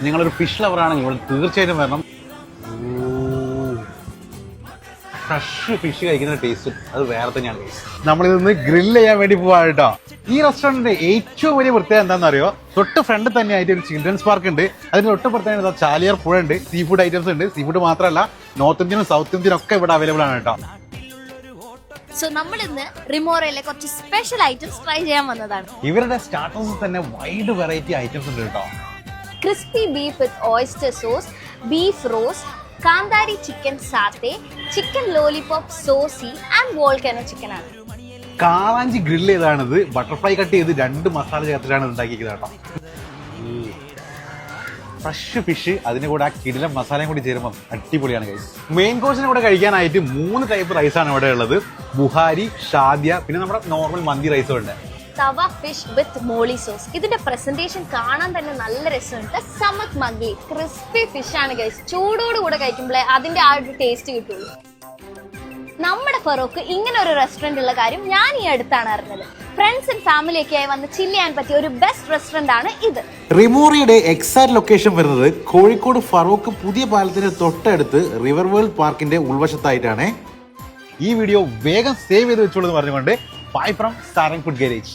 നിങ്ങളൊരു fish lover ആണെങ്കിൽ ഇവിടെ തീർച്ചയായിട്ടും വരണം. ഫ്രഷ് ഫിഷ് കഴിക്കുന്ന ടേസ്റ്റ് അത് വേറെ തന്നെയാണ്. നമ്മളിതൊന്ന് ഗ്രില്ല് ചെയ്യാൻ വേണ്ടി പോവാ കേട്ടോ. ഈ റെസ്റ്റോറന്റിന്റെ ഏറ്റവും വലിയ പ്രത്യേകത എന്താണെന്ന് അറിയോ? തൊട്ട് ഫ്രണ്ട് തന്നെ ആയിട്ട് ഒരു ചിൽഡ്രൻസ് പാർക്ക് ഉണ്ട്. അതിന് തൊട്ട് പുറത്തായിട്ട് ചാലിയാർ പുഴ ഉണ്ട്. സീ ഫുഡ് ഐറ്റംസ് ഉണ്ട്. സീ ഫുഡ് മാത്രമല്ല നോർത്ത് ഇന്ത്യനും സൗത്ത് ഇന്ത്യനും ഒക്കെ ഇവിടെ അവൈലബിൾ ആണ് കേട്ടോ. സോ നമ്മൾ ഇന്ന് റിമോറയിലെ കുറച്ച് സ്പെഷ്യൽ ഐറ്റംസ് ട്രൈ ചെയ്യാൻ വന്നതാണ്. ഇവരുടെ സ്റ്റാർട്ടേഴ്സ് തന്നെ വൈഡ് വെറൈറ്റി ഐറ്റംസ് ഉണ്ട് കേട്ടോ. Crispy beef with oyster sauce, beef roast, kanthari chicken satay, chicken lollipop saucy and volcano chicken ആണ്. കാളാഞ്ചി ഗ്രില്ല് ചെയ്താണിത്. ബട്ടർഫ്ലൈ കട്ട് ചെയ്ത് 2 മസാല ചേർത്തിട്ടാണ് ഉണ്ടാക്കിയത് കേട്ടോ. ഫ്രഷ് ഫിഷ് അതിന്റെ കൂടെ ആ കിടിലൻ മസാലയും കൂടി ചേരുമ്പോൾ അടിപൊളിയാണ് കഴിച്ചത്. മെയിൻ കോഴ്സിന് കൂടെ കഴിക്കാനായിട്ട് 3 ടൈപ്പ് റൈസാണ് ഇവിടെ ഉള്ളത്. ബുഹാരി, ഷാദിയ, പിന്നെ നമ്മുടെ നോർമൽ മന്തി റൈസും ഉണ്ട്. തവ ഫിഷ് വിത്ത് മോളി സോസ്. ഇതിന്റെ പ്രസന്റേഷൻ കാണാൻ തന്നെ നല്ല രസമുണ്ട്. സമത് മഗ്ലി ക്രിസ്പി ഫിഷ് ആണ് കഴിച്ചത്. ചൂടോടുകൂടെ കഴിക്കുമ്പോഴേ അതിന്റെ ആ ഒരു ടേസ്റ്റ് കിട്ടുള്ളൂ. നമ്മുടെ ഫറോക്ക് ഇങ്ങനെ ഒരു റെസ്റ്റോറന്റ് ഉള്ള കാര്യം ഞാൻ ഈ അടുത്താണ് അറിഞ്ഞത്. ഫ്രണ്ട്സ് ആൻഡ് ഫാമിലിയൊക്കെ ആയി വന്ന് ചില്ല് ചെയ്യാൻ പറ്റിയ ഒരു ബെസ്റ്റ് റെസ്റ്റോറന്റ് ആണ് ഇത്. റിമോറിയുടെ എക്സാക്ട് ലൊക്കേഷൻ വരുന്നത് കോഴിക്കോട് ഫറോക്ക് പുതിയ പാലത്തിന് തൊട്ടടുത്ത് റിവർ വേൾഡ് പാർക്കിന്റെ ഉൾവശത്തായിട്ടാണ്. ഈ വീഡിയോ വേഗം സേവ് ചെയ്ത് വെച്ചോളൂ എന്ന് പറഞ്ഞുകൊണ്ട് bye from Sarang food garage.